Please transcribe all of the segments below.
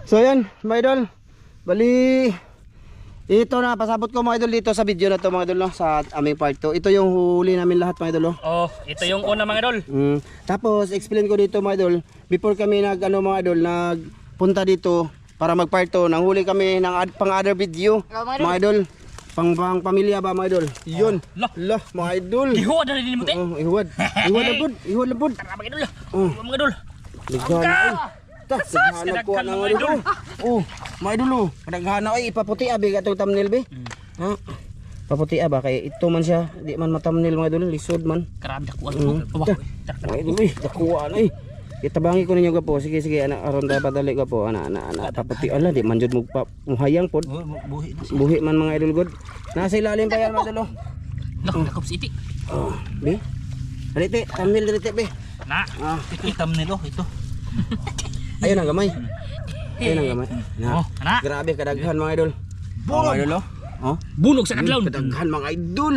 So yan, mga idol. Bali, ito na, pasabot ko mga idol dito sa video na to mga idol, no? Sa aming part 2. Ito yung huli namin lahat mga idol, no? Oh, ito yung una mga idol. Tapos, explain ko dito mga idol, before kami mga idol, nagpunta dito para mag part 2, nanghuli kami ng pang other video, mga idol. Pang pamilya ba mga idol? Yun. Lah, mga idol. Ihuwad na rin mo te. Ihuwad. Ihuwad labod. Tara mga idol. Mga idol. Ligana. Naghahanap ko ng mga idol. Mga idol. Naghahanap ay ipaputi abi atong thumbnail be. Ha? Paputi ba kay ito man siya, di man ma-thumbnail mga idol, lisod man. Karami dakuan. Mga idol, dakuan ay. Itabangi ko ninyo gapo. Sige, anak aron ta padali gapo. Anak. Paputi ala di man jud mo muhayang pod. Buhi man mga idol god. Nasa ilalim pa yan mga idol. Nakop si iti. Be. Dito, thumbnail dito be. Na. Ito thumbnail ito. Ayun ang gamay. Anak. Grabe kadaghan mga idol. Mga idol Bunog sa kadlawon. kadaghan mga idol.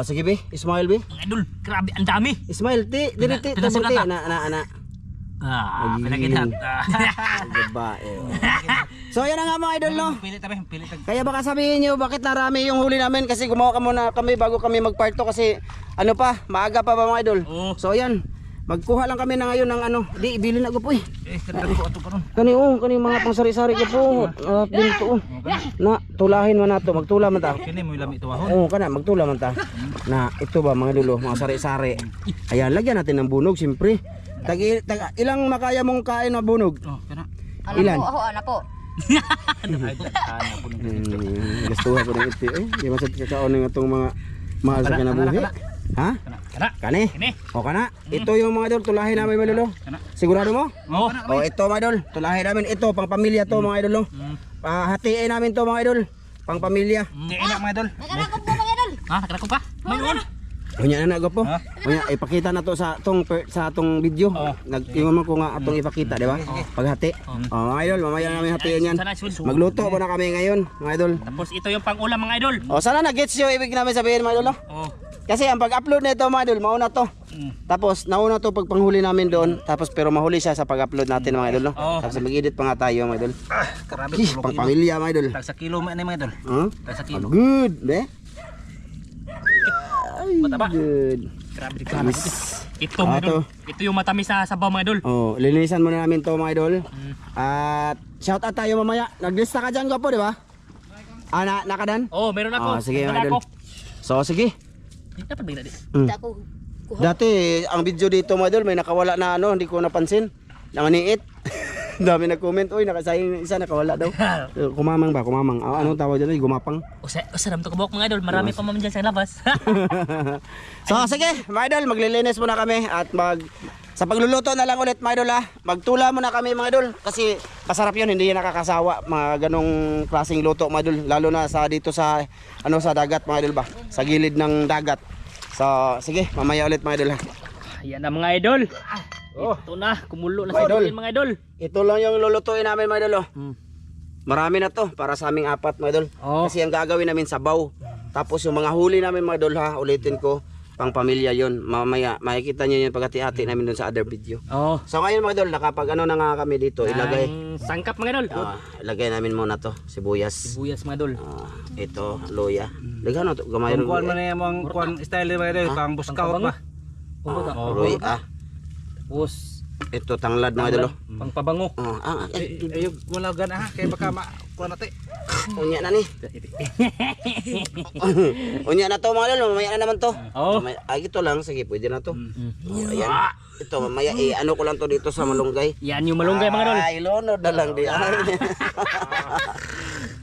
Sige be, smile be. Mga idol, grabe ang dami. Smile ti, diriti tabuti ana. Pinagitat. Babae. So yan nga mga idol, no. Pili tabi. Kaya baka sabihin niyo bakit narami yung huli namin kasi gumawa ka muna kami bago kami mag-part 2 kasi ano pa, maaga pa ba mga idol. So yan. Magkuha lang kami na ngayon ng di ibili na ko po eh. Kadaghan ko ato karon. Kani mga pang sari-sari ko po. Dito Na tulahin man nato, magtula man ta. Kini mo lami tuwahon. Kana magtula man ta. Na ito ba mga dulo, mga sari-sari. Ayan, lagyan natin ng bunog siyempre. Ilang makaya mong kain na bunog? Kana. Ilan? Ana po. Gustuhan ko ng ito eh. Di man sa kakaon ng itong mga mahal sa kinabuhi. Ha? Kani? Kana? Ito yung mga idol, tulahin namin mga idol. Sigurado mo? Ito mga idol, tulahin namin. Ito, pang pamilya to mga idol. Hatiin namin to mga idol. Pang pamilya. Enak mga idol. Nakarakot po mga idol. Nakarakot pa? Mayroon. Unya na po. Unya ipakita na to sa atong video. Nag-ingon ko nga atong ipakita, di ba? Paghati. Mga idol, mamaya namin hatiin yan. Magluto muna kami ngayon, mga idol. Tapos ito yung pang-ulam mga idol. Sana na-gets yung ibig namin sabihin mga idol. Kasi ang pag-upload nito mga idol, mauna to. Tapos nauna to pag panghuli namin doon, tapos pero mahuli siya sa pag-upload natin mga idol, no? Tapos mag-edit pa nga tayo mga idol. Grabe Pang pamilya mga idol. Tag sa kilo man mga idol. Tag sa kilo. Good, be? Mataba. Good. Grabe. Ito mga idol. Ito yung matamis na sabaw mga idol. Linisan muna namin to mga idol. At shout out tayo mamaya. Naglista ka dyan po, di ba? Nakadan? Meron ako. Sige mga idol. So sige. Dapat bigla di. Ako. Dati ang video dito mga idol may nakawala na hindi ko napansin. Namaniit. Dami nag-comment, oy nakasayang isa nakawala daw. Kumamang. Anong tawag diyan? Gumapang. Saram to kabok mga idol. Marami pa man diyan sa labas. So sige, mga idol, maglilinis muna kami at sa pagluluto na lang ulit mga idol ha. Magtula muna kami mga idol kasi masarap 'yun, hindi yan nakakasawa mga ganong klaseng luto mga idol, lalo na sa dito sa sa dagat mga idol ba, sa gilid ng dagat. So sige, mamaya ulit mga idol ha. Ayan na mga idol. Ito na, kumulo na sa idol. mga idol. Ito lang yung lulutuin namin mga idol. Marami na to para sa aming apat mga idol. Kasi ang gagawin namin sabaw. Tapos yung mga huli namin mga idol ha, ulitin ko, pang pamilya yon. Mamaya makikita niyo yung pagkati-hati namin doon sa other video. So ngayon mga idol, nakapag na nga kami dito, ilagay. Sangkap mga idol. Ilagay namin muna to, sibuyas. Sibuyas mga idol. Ito, luya. Lagyan na to, gamay rin. Kuan man yung kuan style mga idol, pang buskaw pa. Luya. Tapos ito tanglad mga idol. pang pabango. Ayog wala gana ha, kay baka kuan nate. Unya na ni. Unya na to mga idol, mamaya na naman to. Ito lang, sige, pwede na to. Ayan. Ito mamaya ano ko lang to dito sa malunggay. Yan yung malunggay mga idol. Ay, lunod na lang di.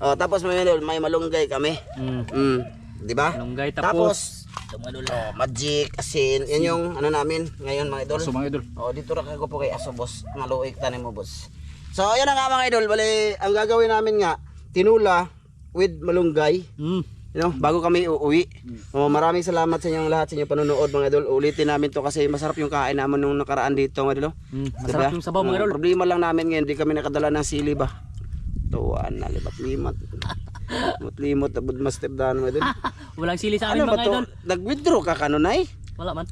Tapos mga idol, may malunggay kami. Di ba? Malunggay tapos magic, asin, yan yung namin ngayon mga idol. So mga idol. Dito ra ko po kay aso boss, maluik tanim mo boss. So ayan na nga mga idol, bali ang gagawin namin nga tinula with malunggay. Bago kami uuwi. Maraming salamat sa inyong lahat sa inyong panonood mga idol. Ulitin namin to kasi masarap yung kain namin nung nakaraan dito mga idol. Masarap yung sabaw mga idol. Problema lang namin ngayon, hindi kami nakadala ng sili ba. Tuwan na limat-limat. Limot abud master dan mo din. Walang sili sa amin mga idol. Nag-withdraw ka kanunay? Wala man.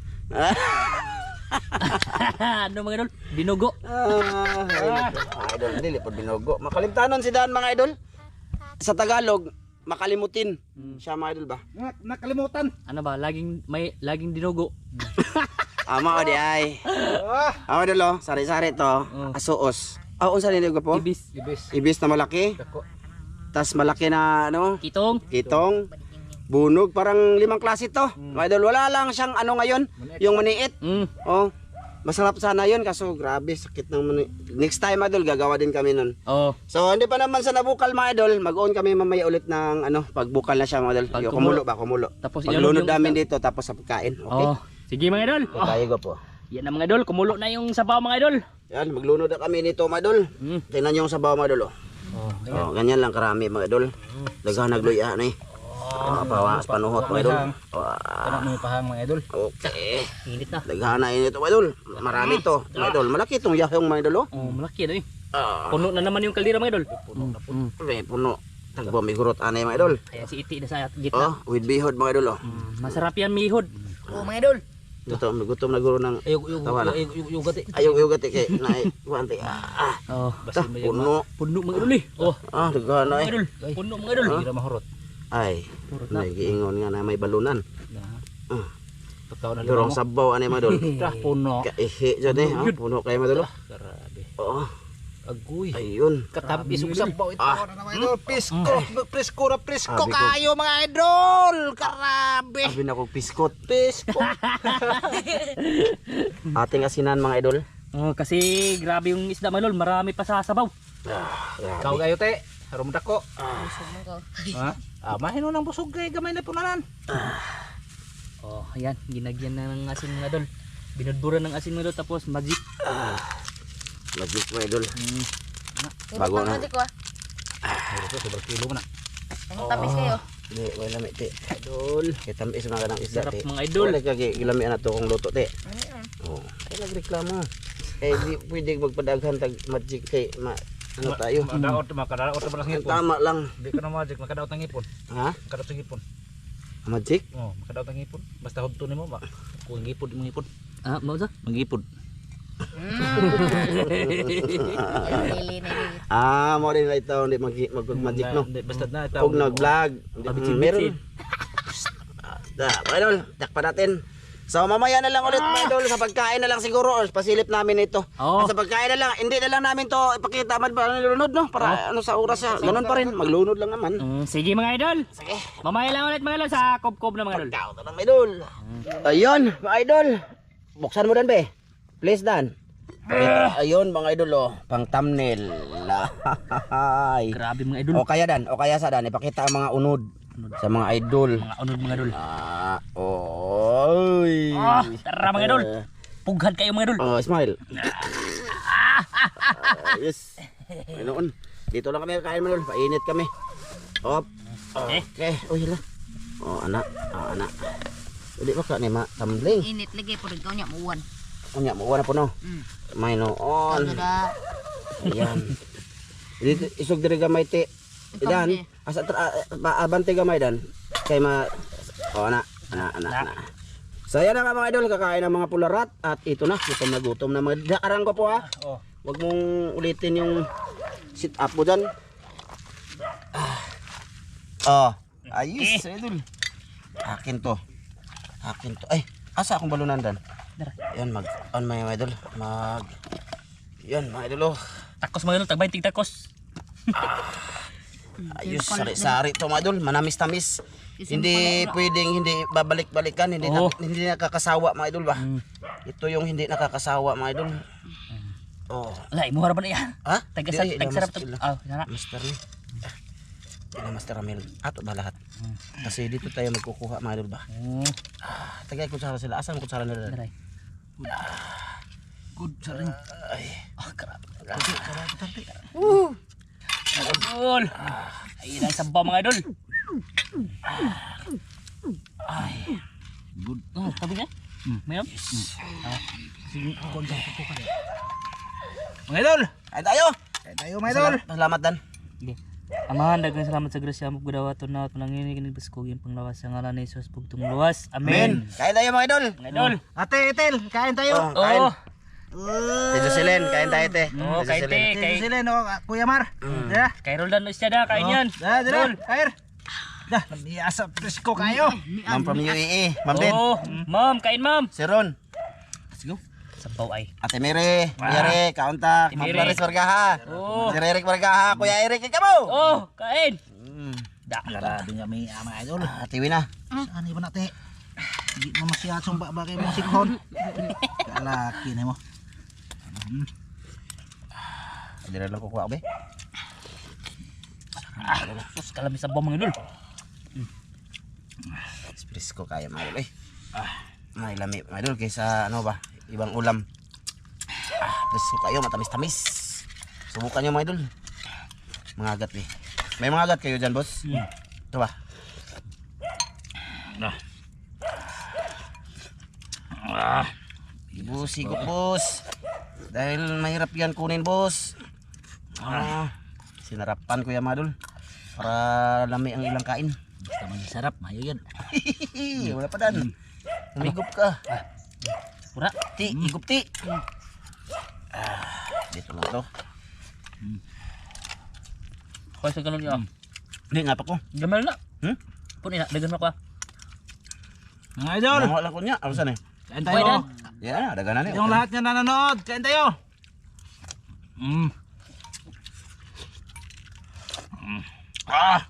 Ano mga idol? Binugo. Mga idol, dili po binogo. Makalimtanon si Dan mga idol. Sa Tagalog, makalimutin. Siya mga idol ba? Nakalimutan. Ano ba? Laging dinugo. Ama o di ay. Mga idol oh, sari-sari to. Asuos. Unsa ni po? Ibis. Ibis na malaki. Dako. Tas malaki na ano? Kitong. Kitong. Bunog, parang 5 klase to. Mga idol, wala lang siyang ano ngayon, yung maniit. Oh, masarap sana yun, kaso grabe, sakit ng maniit. Next time, idol, gagawa din kami nun. Oh. So, hindi pa naman sa nabukal, mga idol. Mag-on kami mamaya ulit ng ano, pagbukal na siya, mga idol. Pag Kumulo ba, kumulo. Tapos Paglunod ilunod yung namin dito, tapos sa pagkain. Okay? Oh. Sige mga idol. Kaya ko po. Yan na mga idol, kumulo na yung sabaw mga idol. Yan, maglunod na kami nito, mga idol. Tingnan nyo yung sabaw, mga idol. Oh, ganyan lang karami, mga idol. Daghan nagluya na eh. Pawas panuhot mga idol. Ano mo pahang mga idol? Okay. Init na. Daghana ini to mga idol. Marami to, mga idol. Malaki tong yahong mga idol. Oh, malaki na eh. Puno na naman yung kaldera mga idol. Puno. Tagbo migurot anay mga idol. Kaya si Iti na sa gitna. With bihod mga idol. Masarap yan mihod. Oh, mga idol. Ito gutom na guro ng tawana. Yung gati. Ayaw gati kay nai wanti. Oh, Puno. puno mga idol eh. Oh, Daghana mga eh. idol. Puno mga idol. Hindi na mahurot. Ay, nagiingon nga na may balunan. Pagkaw na Pero sabaw anay mga idol. puno. Kaihi jud eh. Puno kay mga idol. Grabe. Oo. Agoy. Ayun. Katabis ug sabaw ito. Mga idol, presko Sabi ko. kayo mga idol. Grabe. Abi na kog piskot. Presko. Ating asinan mga idol. Oh, kasi grabe yung isda mga idol, marami pa sa sabaw. Kau kayo te. Harum dako. Busog mo ko. Ha? Mahin mo ng busog kay gamay na punanan. Oh, ayan, ginagyan na ng asin mga idol. Binudburan ng asin mga idol tapos magic. Magic mga idol. Bago Bago na. na. Ko ah. Ito sobrang kilo mo na. Ang tamis kayo. Di, wala mi te. Idol. Kay tamis mga kanang isda Sarap te. mga idol. Wala kay gilami na to kung luto te. Oh, ay nagreklamo. Eh di pwede magpadaghan tag magic kay ano tayo. Makadaot ba ng ngipon? Tama lang. Di ka na magic, makadaot ng ngipon. Ha? Makadaot ng ngipon. Magic? Oh, makadaot ng ngipon. Basta hudto nimo ba? Kung ngipon mo ngipon. Ah, mau sa? Mangipon. Lili na yun. Mo din ito hindi mag-magic no. Basta na ito. Kung nag-vlog, meron. Idol, takpa natin. So mamaya na lang ulit mga idol, sa pagkain na lang siguro or pasilip namin ito. Oo. Sa pagkain na lang, hindi na lang namin to ipakita man para nilunod no, para ano sa oras siya. Ganun pa rin, maglunod lang naman. Sige mga idol. Sige. Mamaya lang ulit mga idol sa kob-kob na mga idol. Ikaw to lang idol. Ayun, mga idol. Buksan mo dan be. Please dan. Ayun mga idol oh, pang thumbnail. Ay. Grabe mga idol. O kaya dan, o kaya sa dan ipakita ang mga unod sa mga idol. Mga unod mga idol. Oy. Tara mga idol. Pughan kayo mga idol. Oh, smile. Yes. Ayun. Dito lang kami kain mga idol, painit kami. Op. Okay. Oh, yala. Oh, anak. Anak. Dili ba ka ni ma tumbling? Init lagi po rin kau niya muwan. Unya mo wala po no. May no on. Kada. Ayan. Dito isog diri gamay te. Idan, asa abante gamay dan. Kay ma ana. So yan na mga idol, kakain ng mga pularat at ito na, gutom na mga dakarang ko po ha. Oh. Huwag mong ulitin yung sit up mo dyan. Ayos idol. Akin to. Ay, asa akong balunan dan? Yan, mag-on mga idol. Yan mga idol oh. Takos mga idol, tag 20 takos. Ayos, sari-sari to mga idol, manamis-tamis. Hindi pwedeng hindi babalik-balikan, hindi nakakasawa mga idol ba? Ito yung hindi nakakasawa mga idol. Oh. Wala, imuha ba na yan? Ha? Tagsarap to. Master ni. Master Ramil. Ato ba lahat? Kasi dito tayo magkukuha mga idol ba? Tagay kutsara sila. Asan kutsara nila? Daray. Good sa rin. Ay. Grabe. Idol. Ayun ang sabaw mga idol. Ay. Good. Tabi niya? Mayroon? Sige, mga idol. Ay tayo. Mga idol. Salamat dan. Amahan, dagang salamat sa grasya mo pagdawa to na panangini kinig baskogin panglawas sa ngalan ni Jesus bugtong luwas. Amen. Kain tayo mga idol. Mga idol. Ate Etel, kain tayo. Kain. Si Jocelyn, kain tayo te. Oo, Si kain Jocelyn. te. Kay, Sila no, Kuya Mar. Dira. kay Roldan isda na, kain yan. Dira. Kair. Dah, nabiyasa presko kayo. Ma'am from UAE. Ma'am Ben. Oo, ma'am, kain ma'am. Si Ron. Let's go. Sabaw ay. Ate Mire. Kuya Rick. Kauntak. Ate Ma'am Mire. Clarice Vargaha. Oo. Si Eric Vargaha. Kuya Eric. Ikaw mo. Oh, kain. Da. Grabe nga may ama idol. Ate Wina. Saan iba nate? Hindi mo masyadong bagay mong sikhon. Kalaki na mo. Hindi na lang kukuha ko be. Sus, kalami sabaw mga idol. Presko kaya mga idol eh. May lami mga idol kaysa ano ba, ibang ulam. Presko kayo, matamis-tamis. Subukan nyo mga idol. Mga agat eh. May mga agat kayo dyan boss? Ito ba? Boss, higop boss. Dahil mahirap yan kunin boss. Sinarapan ko yan mga idol. Para lami ang ilang kain. Basta man sarap, mayo yan. Wala pa dan. Umigop ka. Pura. Ti, higop ti. Dito lang to. Kaya sa kanon niya. Hindi nga pa ko. Gamal na. Punin na, dagan mo ko. Mga idol, Mga lang ko niya. Ano saan eh? kain Pwede. tayo. Yan, daga na niya. Yung lahat nga nanonood, kain tayo.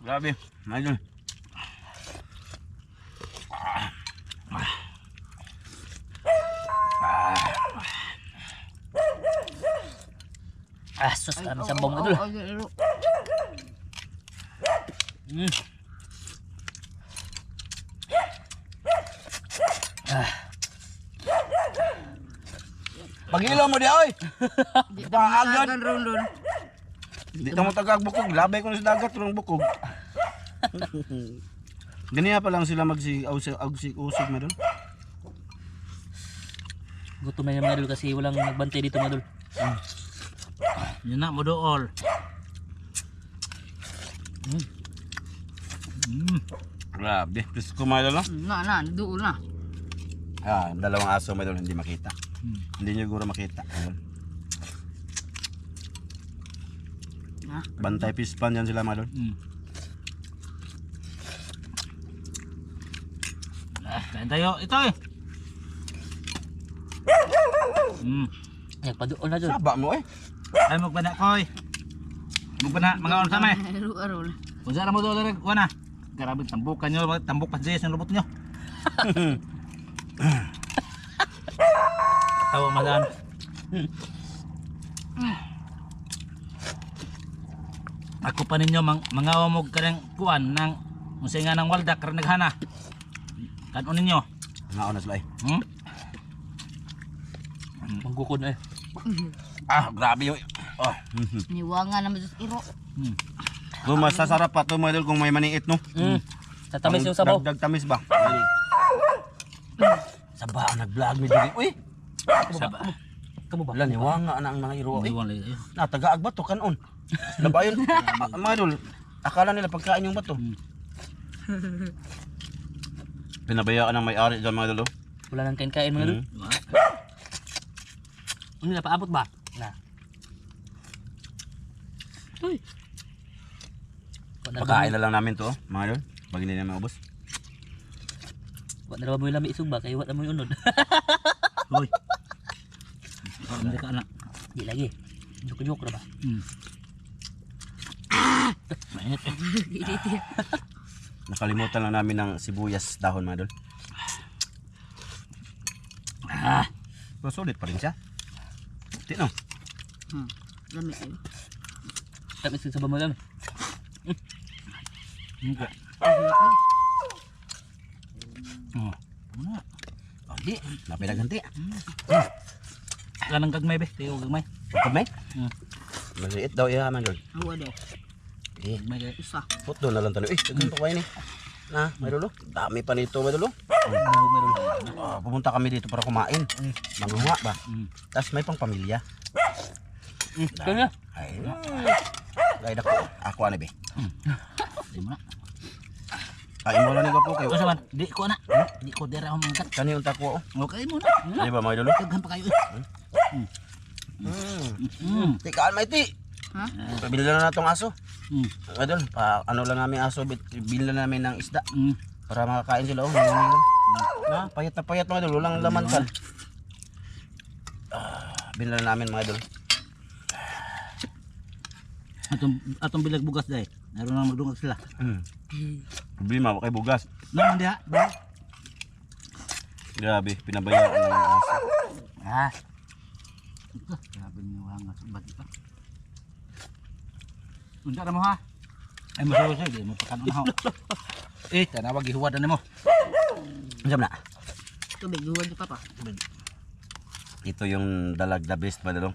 Grabe. Mga Ah, sus, kalami sabaw mga idol. Pag-ilaw mo di oy. Pag-agan. Rondon. Di mo tagag bukog. Labay ko na sa dagat tulong bukog. Ganyan pa lang sila usig mo doon. Gutom na yung mga idol kasi walang nagbantay dito mga idol. Yun na, mo dool. Grabe. Please kumain lang. Doon na. Dalawang aso may doon hindi makita. Hindi nyo guro makita. Ayun. Bantay pispan yan sila mga doon. Kain tayo. Ito eh. Nagpadoon na doon. Saba mo eh. Ay, magbana koy. Magbana, mga on kami. Arul. Kung saan mo doon, wana. Grabe, tambukan nyo. Tambuk pa siya yung lubot nyo. Tawa malan. Ako pa ninyo mga umog karang kuan ng musay nga ng waldak karang naghana. Kanon ninyo. Naon na sila eh. Manggukod na eh. Grabe yung... Niwangan naman sa iro. Kung masasarap pa ito mga idol kung may maniit no. Tatamis yung sabaw. Dagdag tamis ba? Saba ang nag-vlog mi diri. Uy. Saba. Kamu ba? Wala niwanga na ang mga iro. Hindi wala yun. Natagaag ba to kanon? Labayon. Mga idol, akala nila pagkain yung bato. Pinabayaan ng may-ari dyan mga idol. Wala nang kain-kain mga idol. Ano na paabot ba? Na. Uy. Pagkain na lang namin to mga idol. Pag hindi na maubos. Wala na ba mo yung lami isog ba? Kaya wala mo yung unod. Hoy. Hindi ka anak. Di lagi. Joke-joke na ba? Mainit eh. Nakalimutan lang namin ng sibuyas dahon mga idol. Pero sulit pa rin siya. Tino. Lamig yun. Tamis yung sabaw mo lang. Hindi. Di, napinaganti. Ganang gagmay be. Tayo gagmay. Kamay? Maliit daw iya mga idol. Awa daw. Eh, Gagmay kayo. Isa. put doon na lang talo. Dagan pa kayo ni. Na, mga idol. Dami pa nito mga idol. Bulog na idol. Pumunta kami dito para kumain. Manguha ba? Tapos may pang pamilya. Kaya nga. Ay, gaya ko. Ako ano be? Di mo na. Kain mo lang ni po kayo. Kung saan? Di ko na. Di ko dira akong mangkat. Kani yung takwa oh. Okay mo na. Di ba mga idol? Daghan pa kayo eh. Tikaan may ti. Ha? Pabili na natong aso. Mm. Idol, ano lang namin aso, bili na namin ng isda. Mm. Para makakain sila. Oh, na, payat mga idol, walang laman kan. Bili na namin mga idol. Atong bilag bugas dai. Naroon na magdungag sila. Problema, kay bugas. Naman diha, ba? Grabe, pinabayaan ng aso. Ah. Grabe niyo hangas ubat pa. Unsa na mo ha? Ay masuso di mo pakanon ha. Tanawag gihuwad na mo. Diyan na. Tubig, huwag yung papa. Ito yung dalag the best ba dalong?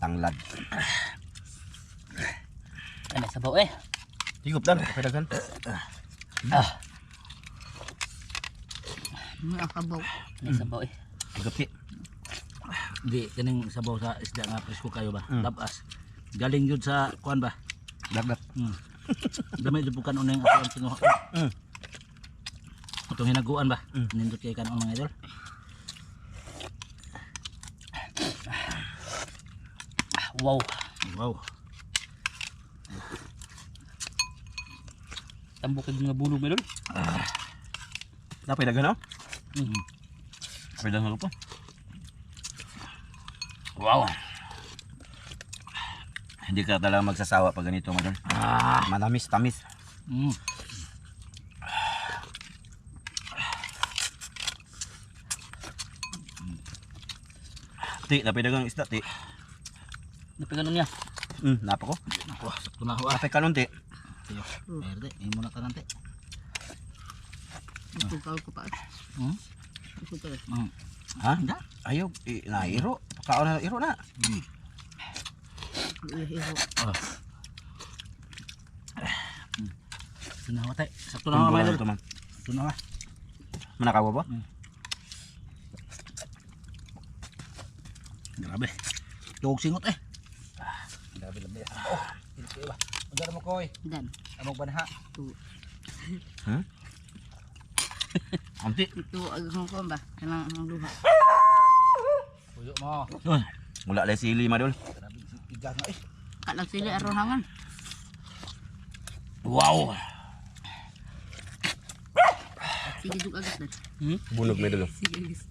Tanglad. Ano sabaw eh. Higup dan, kapadagan. May akabaw. Ano sabaw eh. Higup ti. Di kaning sabaw sa isda nga presko kayo ba? Labas. Galing yun sa kuan ba? Dagat. Dami jud bukan uneng ako ang sinuha. Itong hinaguan ba? Nindot kay kanon mga idol. Wow. Wow. Tambok yung mga bulog meron. Napidagan no? Napidagan ko po. Wow. Hindi ka talaga magsasawa pag ganito madol. Manamis, tamis. Ti, napidagang isda ti. Napiganon niya. Napa ko. Wah, sakto na ho ah. Napay kanon ti. Tiyo. Erde, imo na kanante. Isukaw ko pa. Isukaw. Ha? Ayaw, nairo. Pagkaon na iro na. Ihiro. Tunawa tay. Sakto na ho mga idol. Tunawa. Manakawa ba? Grabe. Tuog singot eh. Grabe labi. Oh, hindi ba? Magara mo koy. Dan. Amog banha. Amti. Ito agang ko ba? Kanang ang luha. Puyo mo. Wala lay sili madol. Grabe igas na eh. Kalang sila arohangan. Wow. Sige dug agad dan. Bunog medol. Sige guys.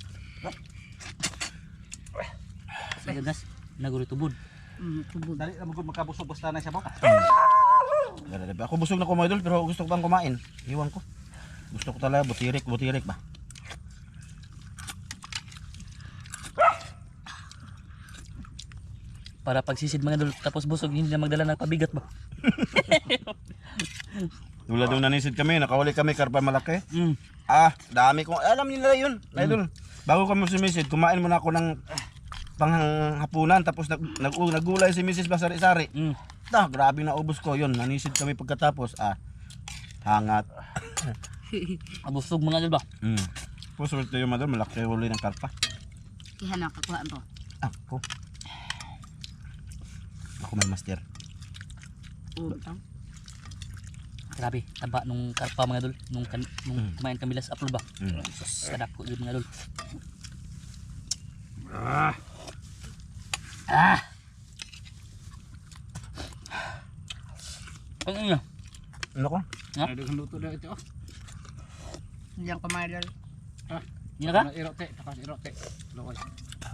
Sige gas. Naguro tubod. Tubod. Dali na magud makabusog basta na siya ba? Grabe. Ako busog na ko mga idol pero gusto ko bang kumain. Iwan ko. Gusto ko talaga butirik ba? Para pagsisid mga dul tapos busog hindi na magdala ng pabigat ba? Tulad nung nanisid kami, nakawali kami karpa malaki. Mm. Dami ko. Alam niyo na yun, idol. Bago kami sumisid, kumain muna ako ng panghapunan tapos nagulay si Mrs. Basari-sari. Grabe na ubos ko yun. Nanisid kami pagkatapos. Hangat. Abusog mga dul ba? Puswerte yung madal, malaki huli ng karpa. Kaya nakakuhaan to. Ako may master. Utang. Grabe, taba nung karpa mga dul. Nung kumain kami last upload ba? Sus, kadako yun mga dul. Ano niya? Ano ko? Ha? Ay daghang luto daw ito. Diyan kumain dal. Yan ka? Irote, takas irote. Lokoy.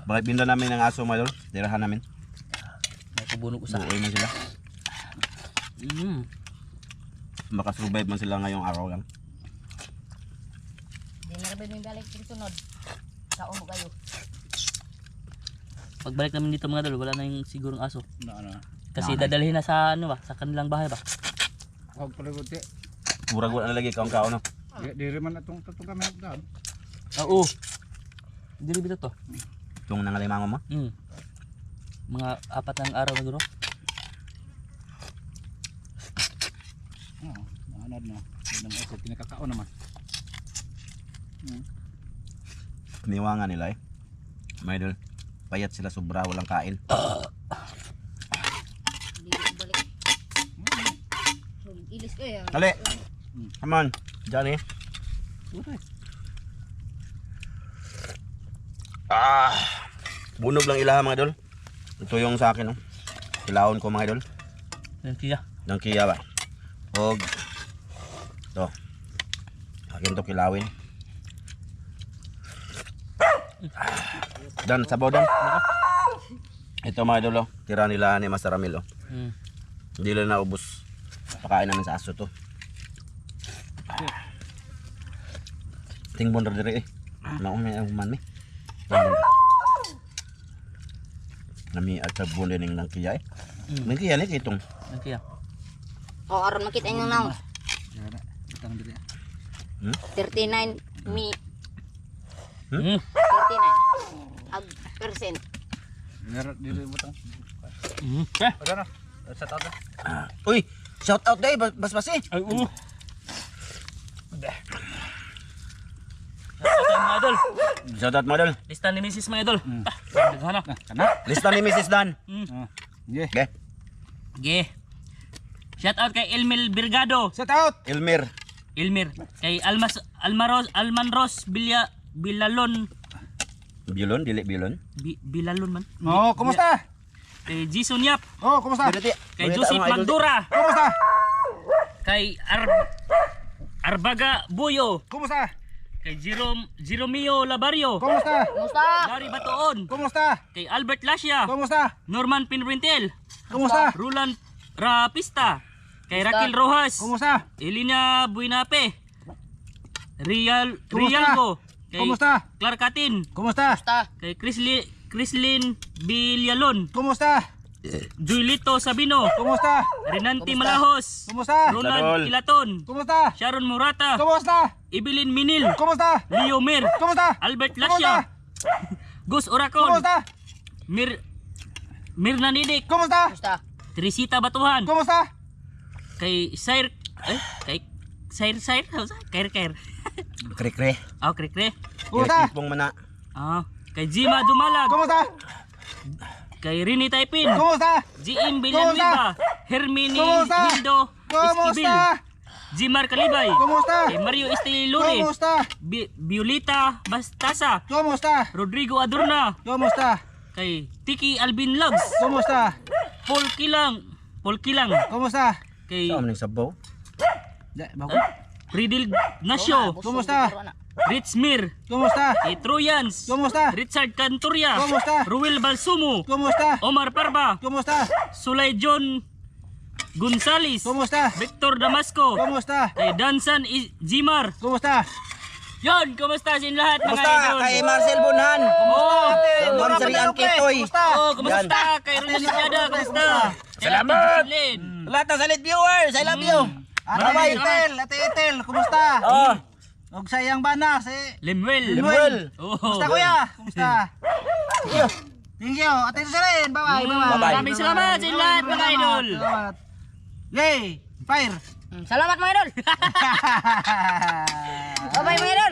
Bakit binda namin ng aso madal? Tirahan namin. May pubunog usa. Buoy man sila. Makasurvive man sila ngayong araw lang. Di na rin yung balik yung sunod. Kaon mo kayo. Pagbalik namin dito mga dul, wala na yung sigurong aso. Na. Kasi dadalhin na sa ano ba? Sa kanilang bahay ba? Huwag palagote. Murag wala na lagi kaon-kaon no. Diri man atong kami hagdan. Oo. Dili bitaw to. Itong nangalimango mo. Mga 4 ng araw na guro. Anad na. Nang ito pinakakaon naman. Niwangan nila eh. May idol. Payat sila sobra, walang kain. Di balik. Ilis ko yan. Dali. Come on. Johnny. Bunog lang ilaha mga idol. Ito yung sa akin, no? Kilawon ko mga idol. Yan kaya. Ng kiya ba? Og to. Akin to kilawin. Dan, sabaw dan. Ito mga idol, oh. Tira nila ni Master Ramil, oh. Hindi lang naubos. Pakain namin sa aso to. Tingbon ra dire eh. Naumay ang man mi. Nami at sa bulan ng kiya eh. Ng kiya ni kitong. Yan kaya. O, aron makita yung nang. Utang diri. 39 mi. 39. Ag percent. Uy, shout out day bas-basi. Ay, mga idol. Shout out model. Lista ni Mrs. mga idol. Daghana. Lista ni Mrs. Dan. Yeah. Okay. Ge. Shout out kay Elmil Birgado. Set out. Elmer. Elmir. Kay Almanros Bilalon. Bilon, dili bilon. Bilalon man. Oh, kumusta? Kay Jason Yap. Oh, kumusta? Kay Joseph Magdura. Kumusta? Kay Arbaga Buyo. Kumusta? Kay Jeromeo Labario. Kumusta? Musta? Larry Batoon. Kumusta? Kay Albert Lasya. Kumusta? Norman Pinrintel. Kumusta? Roland Rapista. Kay Raquel Rojas. Kumusta? Elina Buinape. Kumusta? Rialgo. Kay Kumusta? Clark Catin. Kumusta? Musta? Kay Crislin Villalon. Kumusta? Juilito Sabino. Kumusta? Renanti Malahos. Kumusta? Ronald Sarol. Ilaton. Kumusta? Sharon Murata. Kumusta? Evelyn Minil. Kumusta? Leo Mir. Kumusta? Albert Kumusta? Lasya. Gus Oracon. Kumusta? Mirna Nidik. Kumusta? Musta? Trisita Batuhan. Kumusta? Kay kay Sair. Kair. Kre-kre. Kre. Kumusta? Pong mana. Kay Jima Dumalag. Kumusta? Kay Rini Taipin. Kumusta? GM Villanueva. Hermini Kumusta? Hildo Esquivel. Kumusta? Jimar Kalibay. Kumusta? Kay Mario Estelure. Kumusta? Violeta Bastasa. Kumusta? Rodrigo Adorna. Kumusta? Kay Tiki Alvin Logs. Kumusta? Paul Kilang. Kumusta? Kay Saan man yung sabaw? Ridil Nasyo. Kumusta? Rich Mir. Kumusta? Kay Troyans. Kumusta? Richard Canturia. Kumusta? Ruel Balsumo. Kumusta? Omar Parba. Kumusta? Sulay John Gonzales. Kumusta? Victor Damasco. Kumusta? Kay Dansan Jimar. Kumusta? Yon, kumusta sin lahat mga Kumusta? idol? Kay Marcel Bunhan. Oh, Ma'am Sarian Kitoy. kumusta? Kay Ruben Siada, kumusta? Salamat! Lin. Lahat ng salit viewers, I love you. Bye-bye. Ate Etel, kumusta? Oh, Og sayang bana si Lemuel. Lemuel. Oh. Kumusta kuya? Kumusta? Thank you. Ate Etel, bye-bye. Bye-bye. Maraming salamat sa lahat mga idol. Salamat. Yay! Fire! Salamat mga idol. Bye-bye mga idol.